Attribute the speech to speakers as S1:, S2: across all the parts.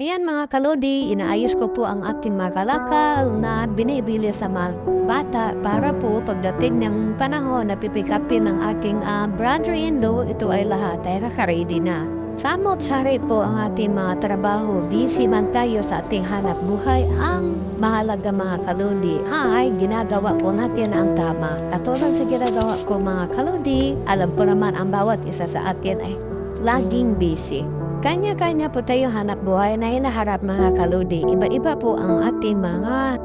S1: Ayan mga kalodi, inaayos ko po ang aking mga kalakal na binibili sa mga bata para po pagdating ng panahon na pipikapin ng aking brother-in-law, ito ay lahat ay nakaready na. Samot-sari po ang ating mga trabaho, busy man tayo sa ating hanap buhay, ang mahalaga mga kalodi ay ginagawa po natin ang tama. Katulad sa ginagawa ko mga kalodi, alam po naman ang bawat isa sa atin ay laging busy. Kanya-kanya po tayo hanap buhay na hinaharap mga kalodi. Iba-iba po ang ating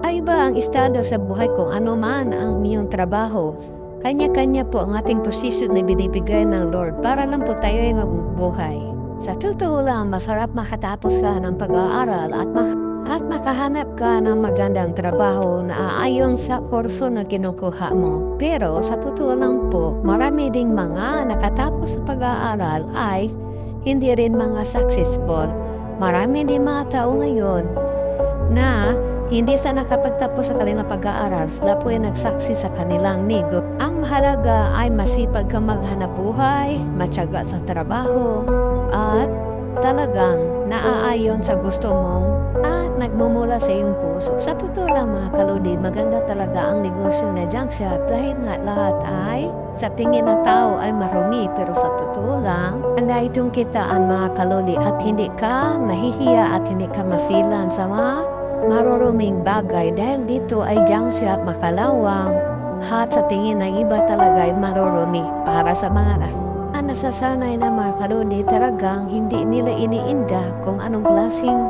S1: iba ang estado sa buhay kung ano man ang iyong trabaho. Kanya-kanya po ang ating posisyon na binibigay ng Lord para lang po tayo ay mabubuhay. Sa totoo lang, masarap makatapos ka ng pag-aaral at makahanap ka ng magandang trabaho na aayon sa kurso na kinukuha mo. Pero sa totoo lang po, marami ding mga nakatapos sa pag-aaral ay hindi rin mga successful. Marami din mga tao ngayon na hindi sa nakapagtapos sa kanilang pag-aaral, sila po ay nagsaksi sa kanilang nego. Ang mahalaga ay masipag ka maghanap buhay, matyaga sa trabaho, at talagang naaayon sa gusto mong at nagmumula sa iyong puso. Sa totoo lang mga kalodi, maganda talaga ang negosyo na junk shop dahil nga lahat ay sa tingin ng tao ay marumi, pero sa totoo lang, anda itong kitaan mga kalodi at hindi ka nahihiya at hindi ka masilan sa mga maruruming bagay dahil dito ay junk shop makalawang at sa tingin ng iba talaga ay marurumi para sa mga nasasanay na mga kalodi talagang hindi nila iniinda kung anong klaseng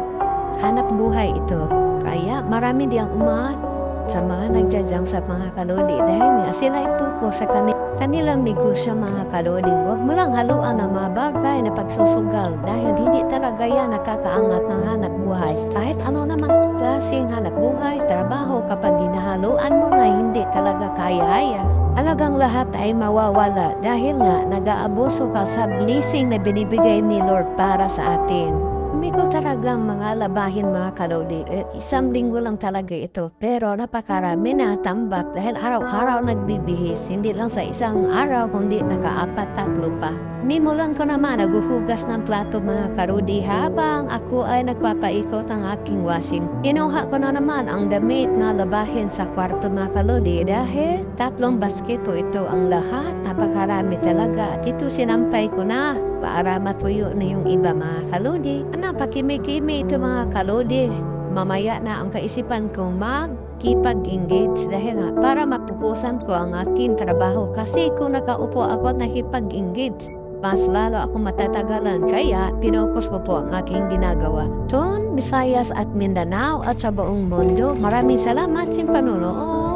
S1: hanap buhay ito. Kaya marami diyang umat sa mga nagja-junk shop mga kalodi dahil nga sila ipuko sa kanilang negosyo mga kalodi. Huwag mo lang haluan ang mga bagay na pagsusugal dahil hindi talaga yan nakakaangat ng hanap buhay. Kahit ano naman klaseng hanap buhay, trabaho, kapag ginahaluan mo na hindi talaga kaya, alagang lahat ay mawawala dahil nga nag-aabuso ka sa blessing na binibigay ni Lord para sa atin. Hindi ko talagang mga labahin mga kalodi. Isang linggo lang talaga ito. Pero napakarami na tambak dahil araw-araw nagbibihis. Hindi lang sa isang araw kundi naka-4-3 pa. Nimulan ko naman naguhugas ng plato mga kalodi habang ako ay nagpapaikot ang aking washing. Kinuha ko na naman ang damit na labahin sa kwarto mga kalodi dahil 3 basket po ito ang lahat. Napakarami talaga at ito sinampay ko na para matuyo na yung iba mga kalodi. Napakimi-kimi ito mga kalodi. Mamaya na ang kaisipan kong magkipag-engage dahil nga para mapukusan ko ang aking trabaho kasi kung nakaupo ako at nakipag-engage, mas lalo ako matatagalan kaya pinokus ko po ang aking ginagawa. Ton, Visayas at Mindanao at sa buong mundo, maraming salamat sa panunood.